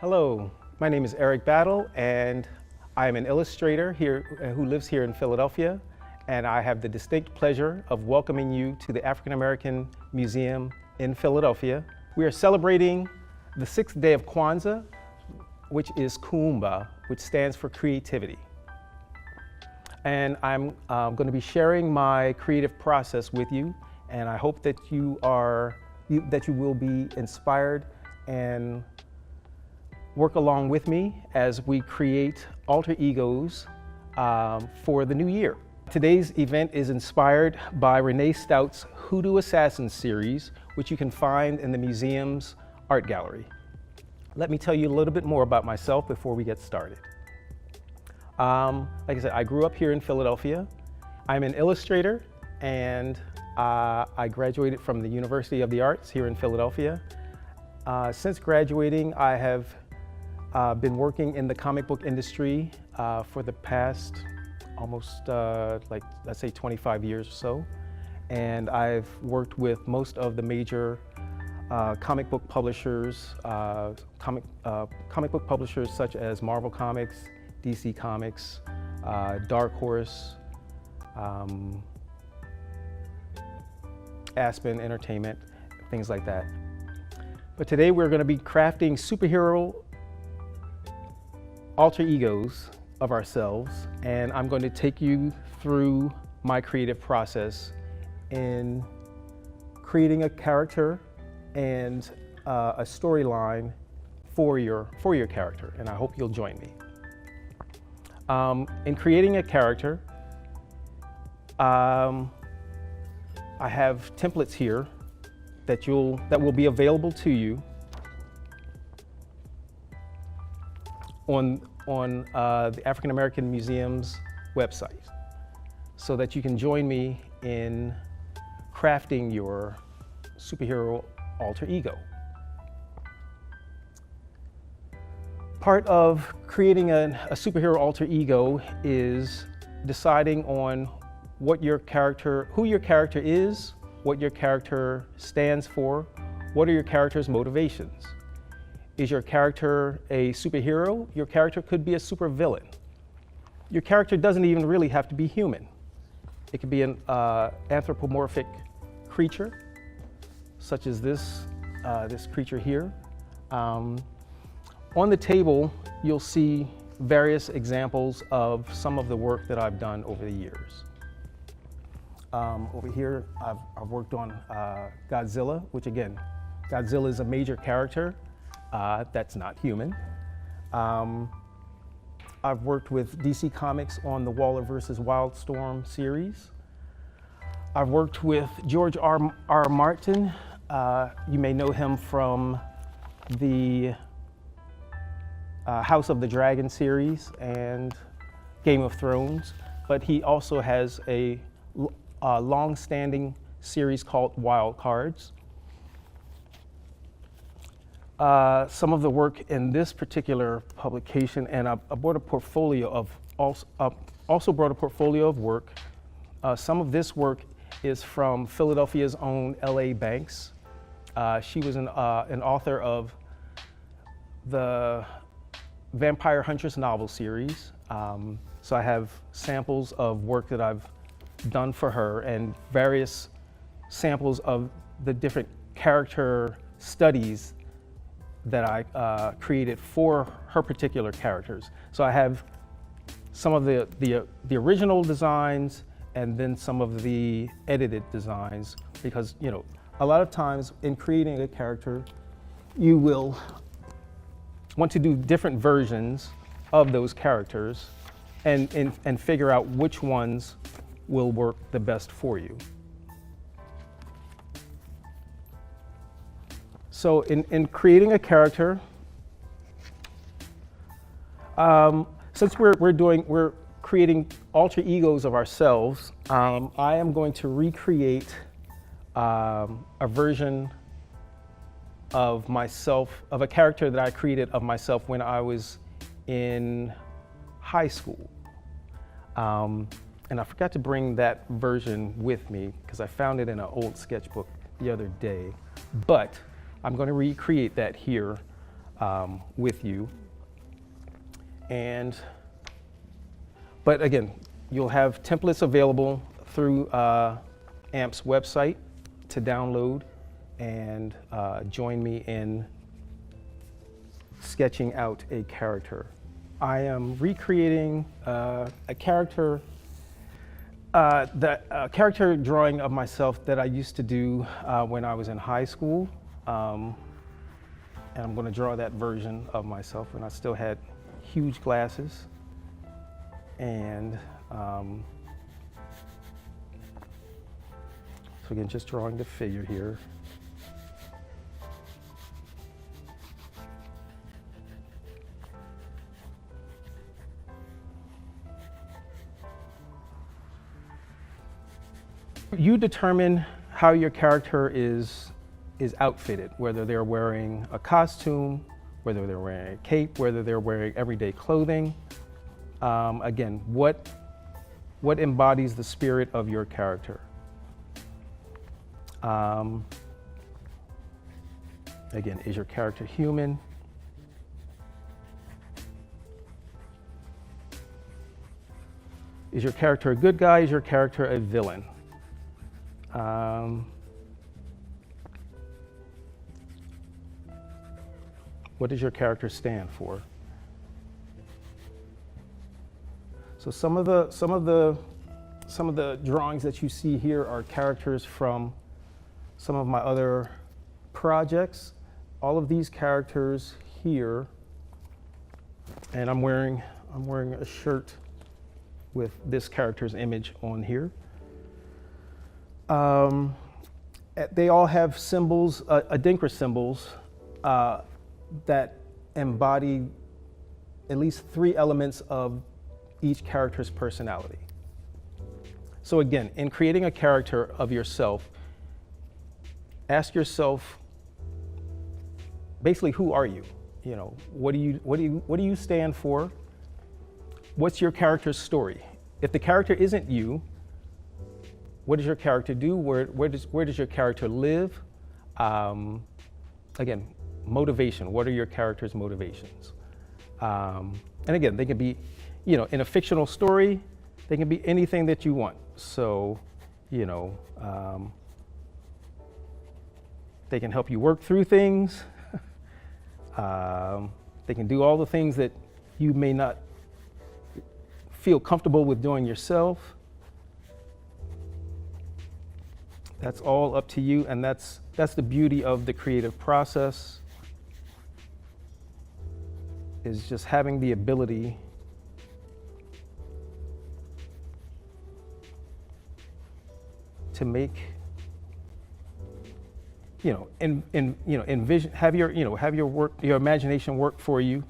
Hello, my name is Eric Battle, and I am an illustrator here who lives here in Philadelphia, and I have the distinct pleasure of welcoming you to the African American Museum in Philadelphia. We are celebrating the 6th day of Kwanzaa, which is Kuumba, which stands for creativity. And I'm going to be sharing my creative process with you, and I hope that you will be inspired and work along with me as we create alter egos for the new year. Today's event is inspired by Renee Stout's Hoodoo Assassins series, which you can find in the museum's art gallery. Let me tell you a little bit more about myself before we get started. Like I said, I grew up here in Philadelphia. I'm an illustrator, and I graduated from the University of the Arts here in Philadelphia. Since graduating, I have been working in the comic book industry for the past almost, let's say 25 years or so. And I've worked with most of the major comic book publishers, comic book publishers such as Marvel Comics, DC Comics, Dark Horse, Aspen Entertainment, things like that. But today we're going to be crafting superhero alter egos of ourselves, and I'm going to take you through my creative process in creating a character and a storyline for your character, and I hope you'll join me. In creating a character, I have templates here that will be available to you on the African American Museum's website, so that you can join me in crafting your superhero alter ego. Part of creating a superhero alter ego is deciding on who your character is, what your character stands for, what are your character's motivations. Is your character a superhero? Your character could be a supervillain. Your character doesn't even really have to be human. It could be an anthropomorphic creature, such as this creature here. On the table, you'll see various examples of some of the work that I've done over the years. Over here, I've worked on Godzilla, which again, Godzilla is a major character that's not human. I've worked with DC Comics on the Waller vs. Wildstorm series. I've worked with George R. Martin. You may know him from the House of the Dragon series and Game of Thrones, but he also has a long-standing series called Wild Cards. Some of the work in this particular publication, and I brought a portfolio of also brought a portfolio of work. Some of this work is from Philadelphia's own L.A. Banks. She was an author of the Vampire Huntress novel series. So I have samples of work that I've done for her and various samples of the different character studies that I created for her particular characters. So I have some of the original designs and then some of the edited designs, because a lot of times in creating a character, you will want to do different versions of those characters and figure out which ones will work the best for you. So in creating a character, since we're creating alter egos of ourselves, I am going to recreate a version of myself, of a character that I created of myself when I was in high school. And I forgot to bring that version with me because I found it in an old sketchbook the other day. But I'm going to recreate that here with you. But again, you'll have templates available through AAMP's website to download and join me in sketching out a character. I am recreating a character character drawing of myself that I used to do when I was in high school. And I'm going to draw that version of myself when I still had huge glasses. And so again, just drawing the figure here. You determine how your character is outfitted, whether they're wearing a costume, whether they're wearing a cape, whether they're wearing everyday clothing. Again, what embodies the spirit of your character? Again, is your character human? Is your character a good guy? Is your character a villain? What does your character stand for? So some of the drawings that you see here are characters from some of my other projects. All of these characters here, and I'm wearing a shirt with this character's image on here. They all have symbols, Adinkra symbols, that embody at least 3 elements of each character's personality. So again, in creating a character of yourself, ask yourself, basically, who are you? You know, what do you stand for? What's your character's story? If the character isn't you, what does your character do? Where does your character live? Again, motivation. What are your character's motivations? And again, they can be, you know, in a fictional story, they can be anything that you want. So, you know, they can help you work through things. They can do all the things that you may not feel comfortable with doing yourself. That's all up to you, and that's the beauty of the creative process, is just having the ability to make, envision, have your work, your imagination work for you,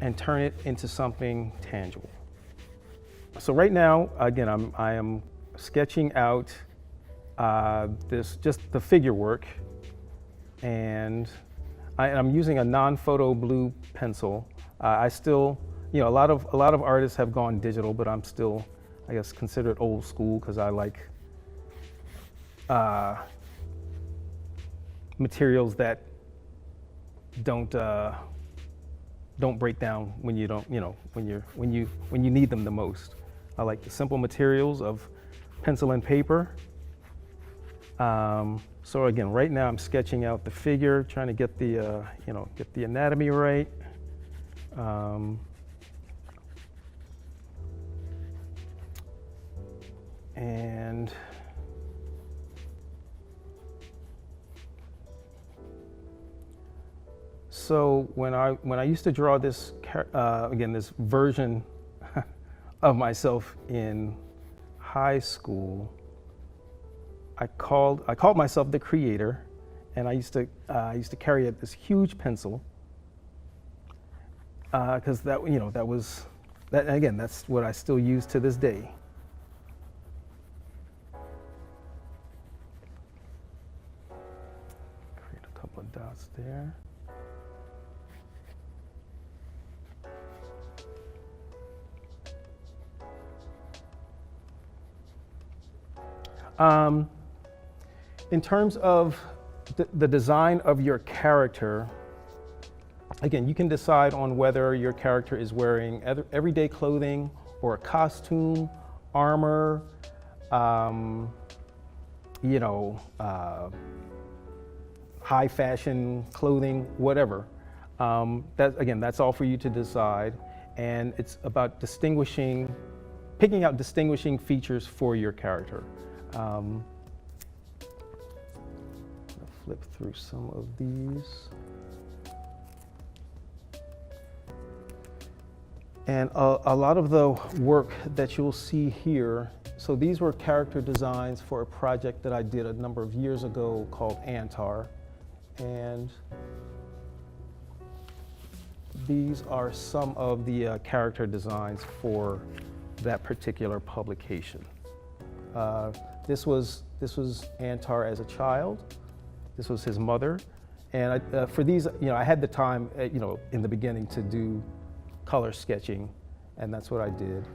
and turn it into something tangible. So right now, again, I am sketching out just the figure work, and I'm using a non-photo blue pencil. I still, a lot of artists have gone digital, but I'm still, I guess, considered old school because I like materials that don't break down when you don't, when you need them the most. I like the simple materials of pencil and paper. So again, right now I'm sketching out the figure, trying to get the get the anatomy right. And so when I used to draw this again, this version of myself in high school, I called myself the creator, and I used to carry this huge pencil because that was again, that's what I still use to this day. Create a couple of dots there. In terms of the design of your character, again, you can decide on whether your character is wearing everyday clothing or a costume, armor, you know, high fashion clothing, whatever. That's all for you to decide. And it's about picking out distinguishing features for your character. I'll flip through some of these. And a lot of the work that you'll see here, so these were character designs for a project that I did a number of years ago called Antar. And these are some of the character designs for that particular publication. This was Antar as a child. This was his mother. And for these, you know, I had the time, you know, in the beginning to do color sketching, and that's what I did.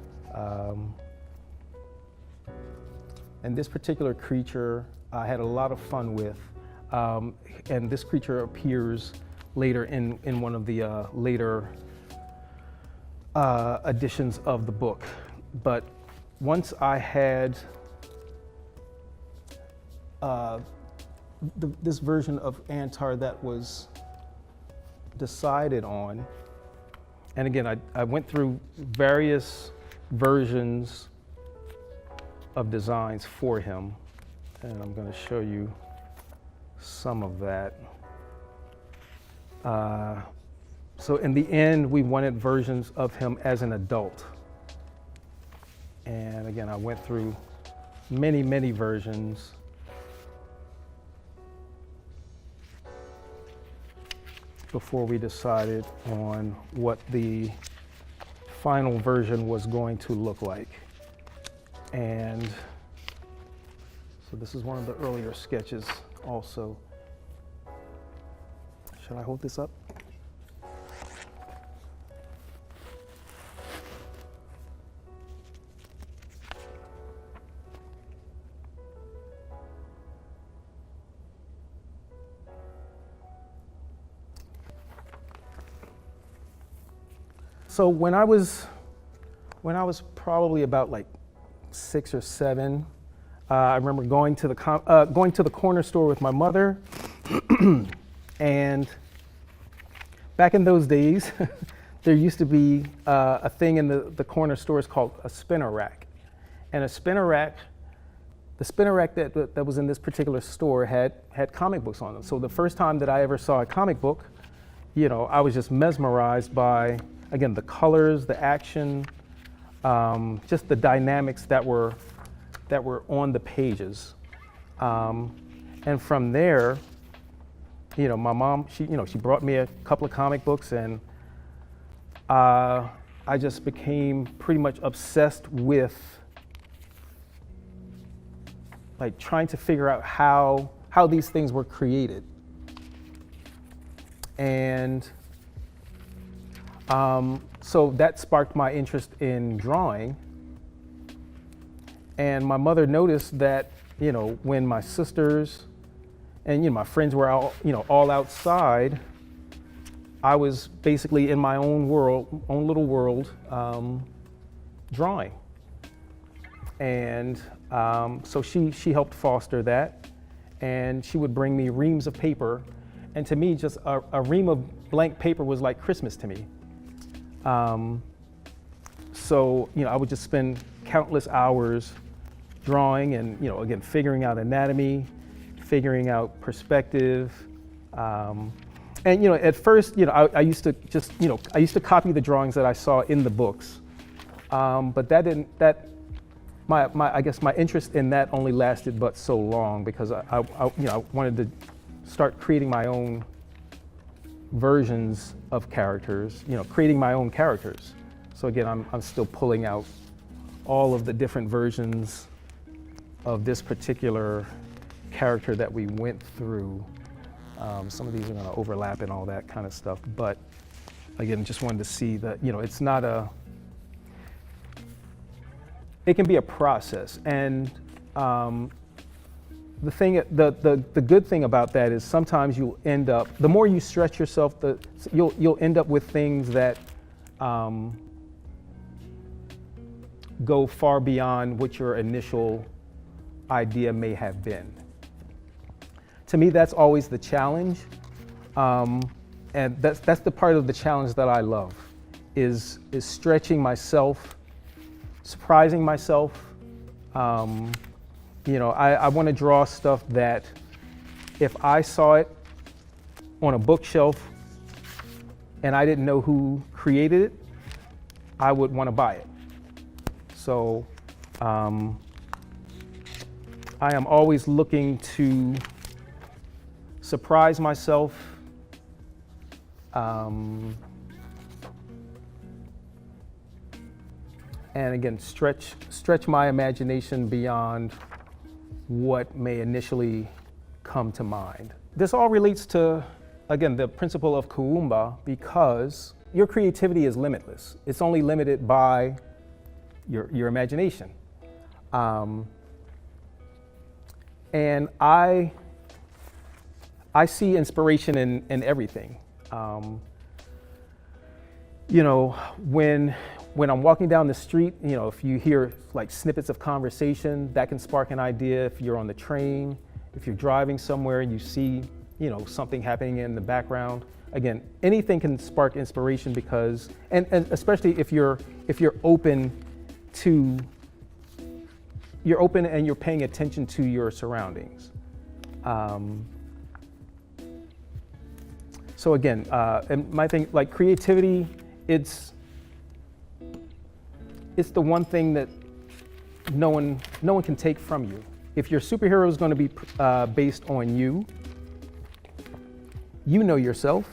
And this particular creature I had a lot of fun with. And this creature appears later in one of the later editions of the book. But once I had this version of Antar that was decided on, and again, I went through various versions of designs for him, and I'm going to show you some of that. So in the end, we wanted versions of him as an adult. And again, I went through many, many versions. Before we decided on what the final version was going to look like. And so this is one of the earlier sketches also. Should I hold this up? So when I was probably about like 6 or 7, I remember going to the corner store with my mother, and back in those days, there used to be a thing in the corner stores called a spinner rack, and the spinner rack that was in this particular store had comic books on them. So the first time that I ever saw a comic book, you know, I was just mesmerized by, again, the colors, the action, just the dynamics that were on the pages. And from there, you know, my mom, she brought me a couple of comic books, and I just became pretty much obsessed with like trying to figure out how these things were created. And so that sparked my interest in drawing. And my mother noticed that, you know, when my sisters and, you know, my friends were all outside, I was basically in my own little world, drawing. And so she helped foster that, and she would bring me reams of paper. And to me, just a ream of blank paper was like Christmas to me. So, you know, I would just spend countless hours drawing and, you know, again, figuring out anatomy, figuring out perspective. And, you know, at first, you know, I used to copy the drawings that I saw in the books. But I guess my interest in that only lasted but so long, because I wanted to start creating my own versions of characters, you know, creating my own characters. So again, I'm still pulling out all of the different versions of this particular character that we went through. Some of these are going to overlap and all that kind of stuff, but again, just wanted to see that, you know, it's not it can be a process, and the good thing about that is sometimes you'll end up, the more you stretch yourself, you'll end up with things that go far beyond what your initial idea may have been. To me, that's always the challenge, and that's the part of the challenge that I love, is stretching myself, surprising myself. I want to draw stuff that if I saw it on a bookshelf and I didn't know who created it, I would want to buy it. So I am always looking to surprise myself, and again, stretch my imagination beyond what may initially come to mind. This all relates to, again, the principle of Kuumba, because your creativity is limitless. It's only limited by your imagination. And I see inspiration in everything. When I'm walking down the street, if you hear like snippets of conversation, that can spark an idea. If you're on the train, if you're driving somewhere and you see, something happening in the background, again, anything can spark inspiration because, and especially if you're open and you're paying attention to your surroundings. So again, and my thing, like creativity, it's the one thing that no one can take from you. If your superhero is going to be based on you, you know yourself.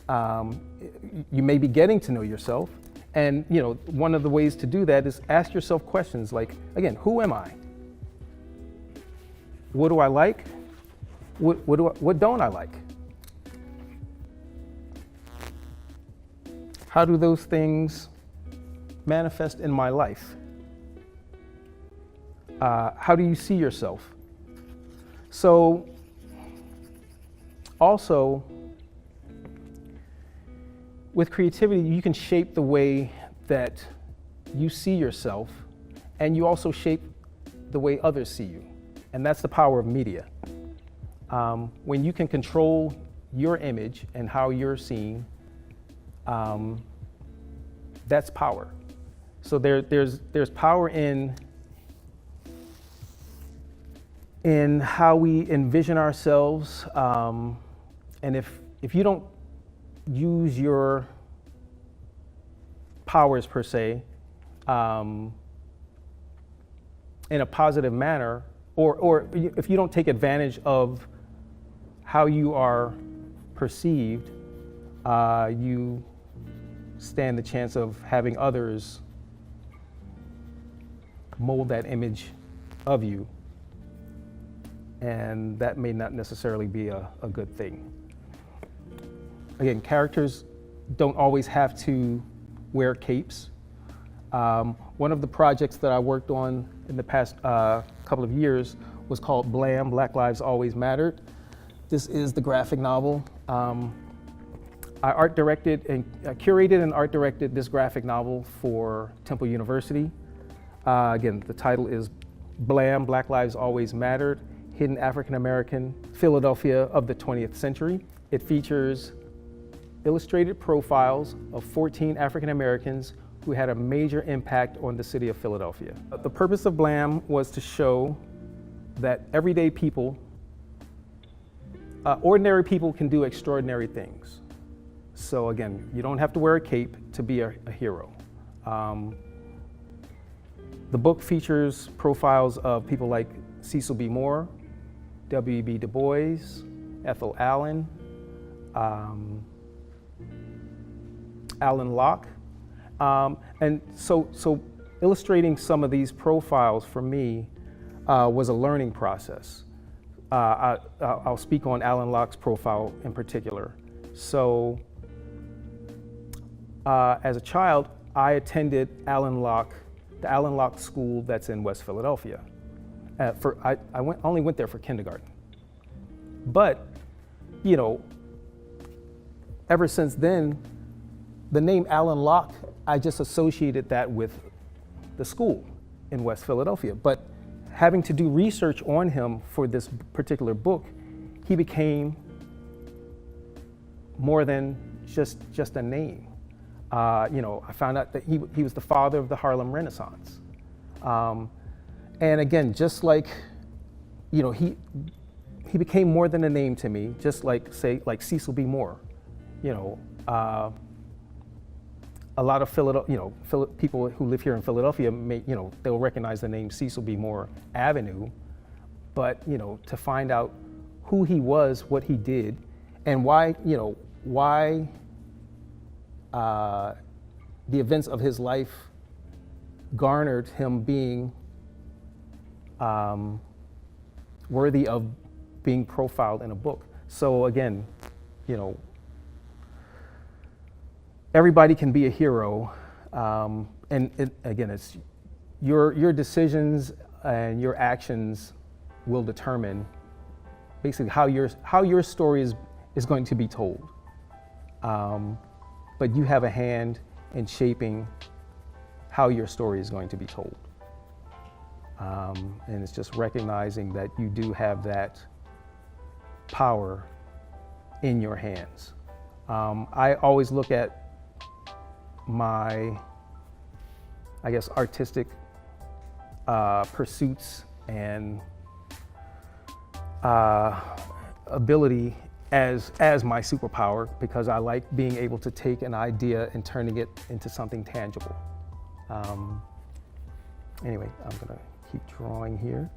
You may be getting to know yourself. And one of the ways to do that is ask yourself questions like, again, who am I? What do I like? What don't I like? How do those things manifest in my life? How do you see yourself? So also, with creativity, you can shape the way that you see yourself, and you also shape the way others see you. And that's the power of media. When you can control your image and how you're seen, that's power. So there's power in how we envision ourselves, and if you don't use your powers per se in a positive manner, or if you don't take advantage of how you are perceived, you stand the chance of having others mold that image of you, and that may not necessarily be a good thing. Again, characters don't always have to wear capes. One of the projects that I worked on in the past couple of years was called BLAM, Black Lives Always Mattered. This is the graphic novel. I art directed and curated and art directed this graphic novel for Temple University. Again, the title is BLAM, Black Lives Always Mattered, Hidden African American Philadelphia of the 20th Century. It features illustrated profiles of 14 African Americans who had a major impact on the city of Philadelphia. The purpose of BLAM was to show that everyday people, ordinary people can do extraordinary things. So again, you don't have to wear a cape to be a hero. The book features profiles of people like Cecil B. Moore, W.E.B. Du Bois, Ethel Allen, Alan Locke. And so illustrating some of these profiles for me was a learning process. I'll speak on Alan Locke's profile in particular. So as a child, I attended the Alan Locke School that's in West Philadelphia. only went there for kindergarten. But, you know, ever since then, the name Alan Locke, I just associated that with the school in West Philadelphia. But having to do research on him for this particular book, he became more than just a name. You know, I found out that he was the father of the Harlem Renaissance. And again, just like, you know, he became more than a name to me, just like, say, like Cecil B. Moore. You know, a lot of people who live here in Philadelphia they'll recognize the name Cecil B. Moore Avenue, but, you know, to find out who he was, what he did, and why the events of his life garnered him being worthy of being profiled in a book. So again, you know, everybody can be a hero, and again, it's your decisions and your actions will determine basically how your story is going to be told. But you have a hand in shaping how your story is going to be told. And it's just recognizing that you do have that power in your hands. I always look at my, I guess, artistic pursuits and ability as my superpower, because I like being able to take an idea and turning it into something tangible. Anyway, I'm gonna keep drawing here.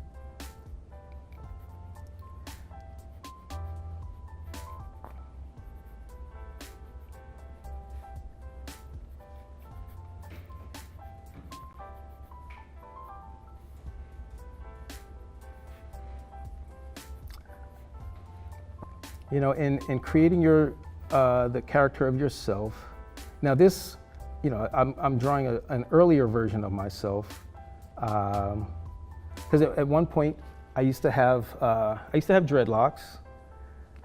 You know, in creating the character of yourself. Now this, you know, I'm drawing an earlier version of myself, because at one point I used to have dreadlocks,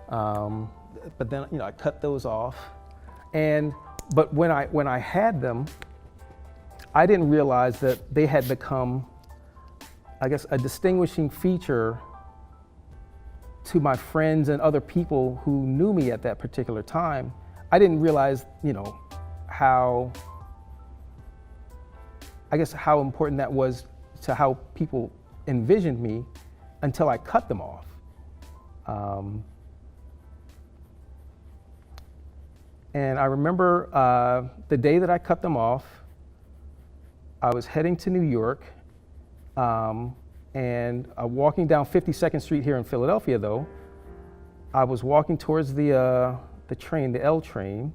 but then, you know, I cut those off, but when I had them, I didn't realize that they had become, I guess, a distinguishing feature to my friends and other people who knew me at that particular time. I didn't realize, you know, how important that was to how people envisioned me until I cut them off. And I remember the day that I cut them off, I was heading to New York, and walking down 52nd Street here in Philadelphia, though, I was walking towards the train, the L train,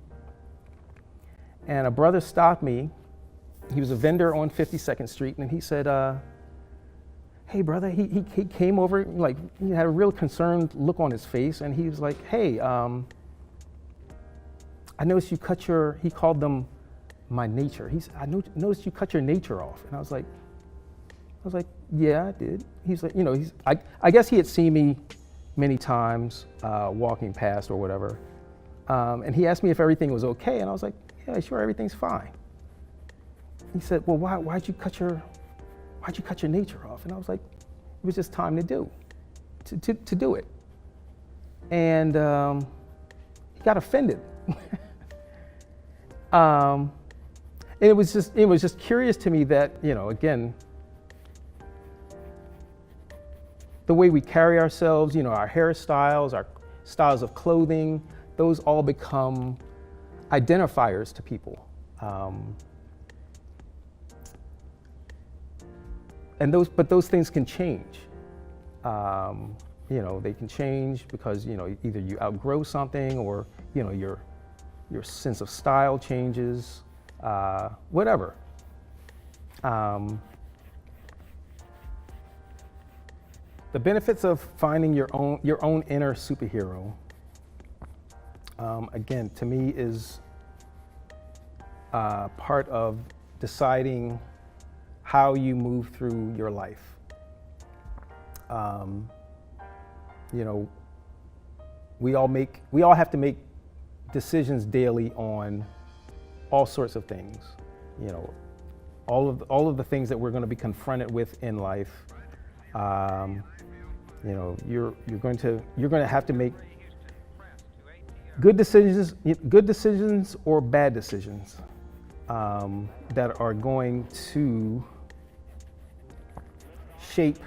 and a brother stopped me. He was a vendor on 52nd Street, and he said, hey, brother, he came over, like, he had a real concerned look on his face, and he was like, hey, I noticed you cut he called them my nature. I noticed you cut your nature off. And I was like, yeah, I did. He's like, you know, I guess he had seen me many times walking past or whatever. And he asked me if everything was okay. And I was like, yeah, sure, everything's fine. He said, well, why'd you cut your nature off? And I was like, it was just time to do it. And he got offended. And it was just curious to me that, you know, again, the way we carry ourselves, you know, our hairstyles, our styles of clothing, those all become identifiers to people. But those things can change. You know, they can change because, you know, either you outgrow something or, you know, your sense of style changes, whatever. The benefits of finding your own inner superhero, again, to me is part of deciding how you move through your life. Um, you know, we all have to make decisions daily on all sorts of things. You know, all of the things that we're going to be confronted with in life. You know, you're going to have to make good decisions or bad decisions that are going to shape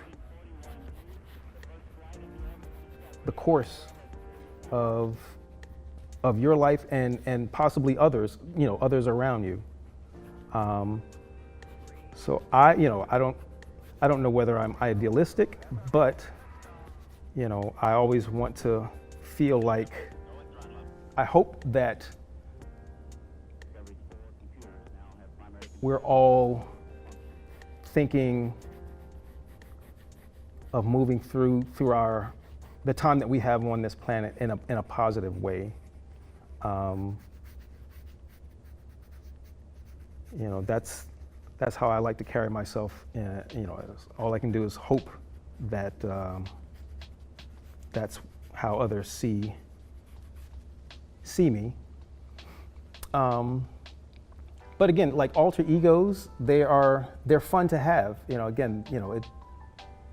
the course of your life and possibly others, you know, others around you. So I don't know whether I'm idealistic, but you know, I always want to feel like, I hope that we're all thinking of moving through the time that we have on this planet in a positive way. You know, that's how I like to carry myself. You know, all I can do is hope that that's how others see me. But again, like alter egos, they're fun to have. You know, again, you know,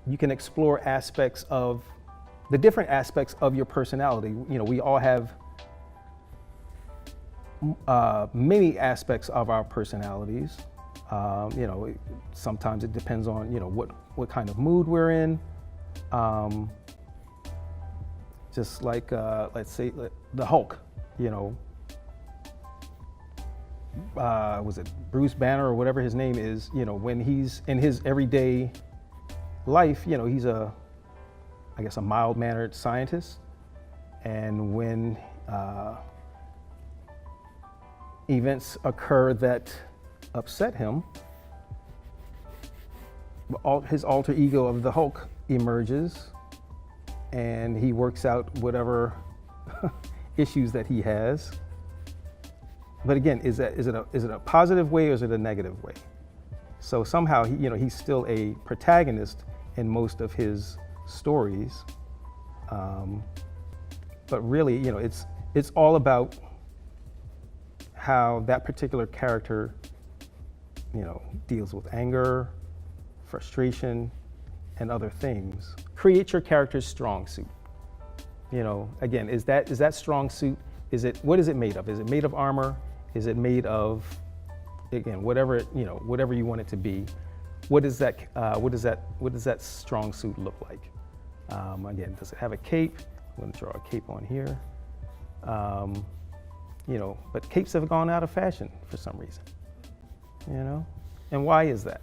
you can explore the different aspects of your personality. You know, we all have many aspects of our personalities. You know, sometimes it depends on, you know, what kind of mood we're in. Just like, let's say, the Hulk, you know, was it Bruce Banner or whatever his name is, you know, when he's in his everyday life, you know, he's I guess a mild-mannered scientist. And when events occur that upset him, his alter ego of the Hulk emerges, and he works out whatever issues that he has. But again, is it a positive way or is it a negative way? So somehow, you know, he's still a protagonist in most of his stories. But really, you know, it's all about how that particular character, you know, deals with anger, frustration, and other things. Create your character's strong suit. You know, again, is that strong suit? What is it made of? Is it made of armor? Is it made of, again, whatever you want it to be? What does that strong suit look like? Again, does it have a cape? I'm going to draw a cape on here. You know, but capes have gone out of fashion for some reason. You know, and why is that?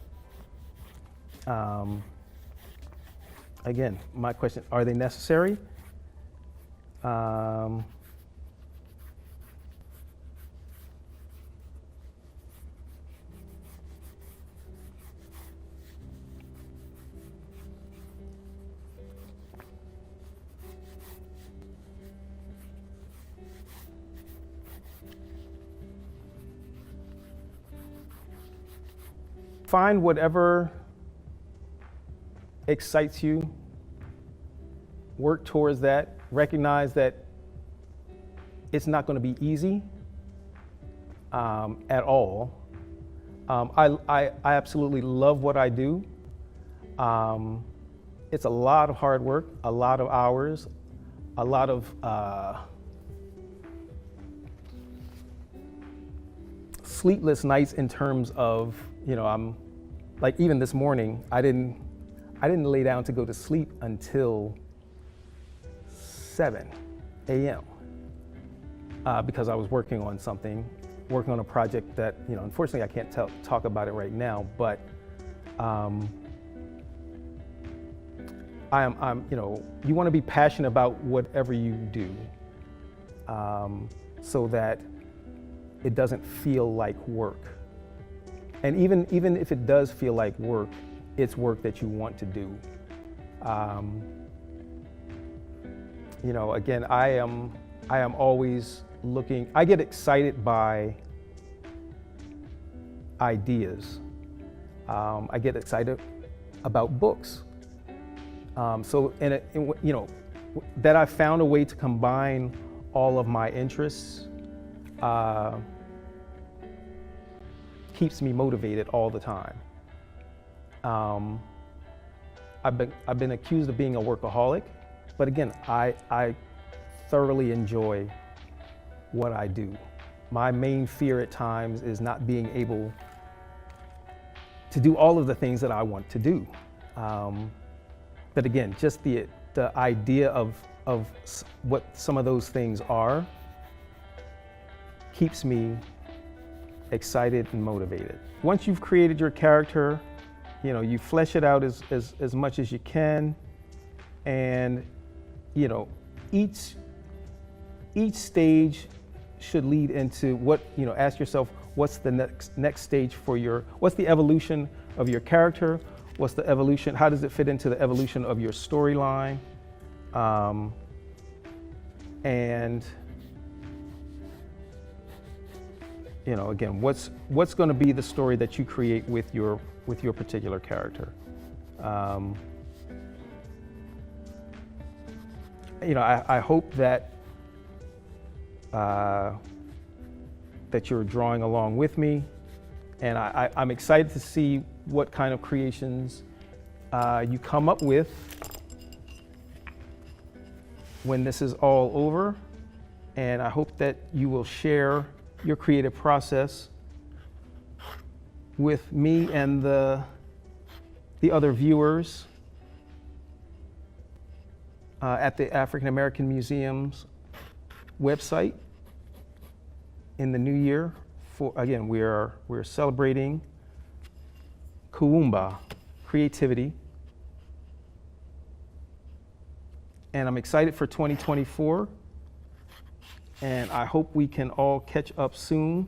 Again, my question: are they necessary? Find whatever excites you, work towards that, recognize that it's not going to be easy at all. I absolutely love what I do. It's a lot of hard work, a lot of hours, a lot of sleepless nights in terms of, you know, I'm like, even this morning, I didn't lay down to go to sleep until 7 a.m. Because I was working on a project that, you know, unfortunately I can't talk about it right now, but I'm, you know, you want to be passionate about whatever you do, so that it doesn't feel like work. And even if it does feel like work, it's work that you want to do. You know, again, I am always looking. I get excited by ideas. I get excited about books. So, you know, that I found a way to combine all of my interests keeps me motivated all the time. I've been accused of being a workaholic, but again, I thoroughly enjoy what I do. My main fear at times is not being able to do all of the things that I want to do. But again, just the idea of what some of those things are keeps me excited and motivated. Once you've created your character, you know, you flesh it out as much as you can, and you know, each stage should lead into what, you know, ask yourself, what's the next stage for what's the evolution of your character? What's the evolution, how does it fit into the evolution of your storyline? And you know, again, what's going to be the story that you create with your particular character? You know, I hope that that you're drawing along with me, and I'm excited to see what kind of creations you come up with when this is all over, and I hope that you will share your creative process with me and the other viewers at the African American Museum's website in the new year. Again, we're celebrating Kuumba, creativity, and I'm excited for 2024. And I hope we can all catch up soon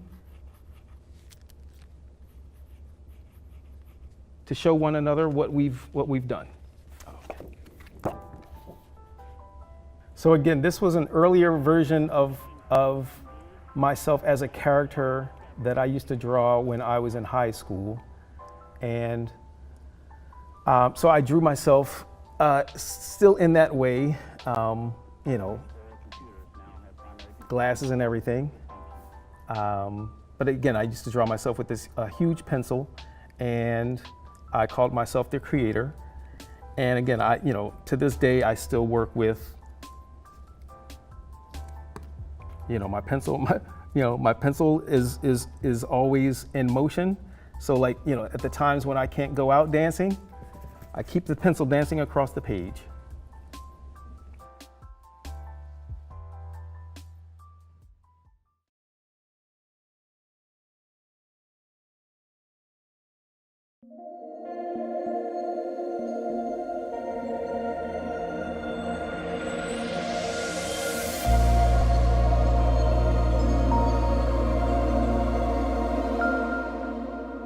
to show one another what we've done. Okay. So again, this was an earlier version of myself as a character that I used to draw when I was in high school, and so I drew myself still in that way, you know, glasses and everything. But again, I used to draw myself with this huge pencil, and I called myself the creator. And again, you know, to this day, I still work with, you know, my pencil. My pencil is always in motion. So like, you know, at the times when I can't go out dancing, I keep the pencil dancing across the page.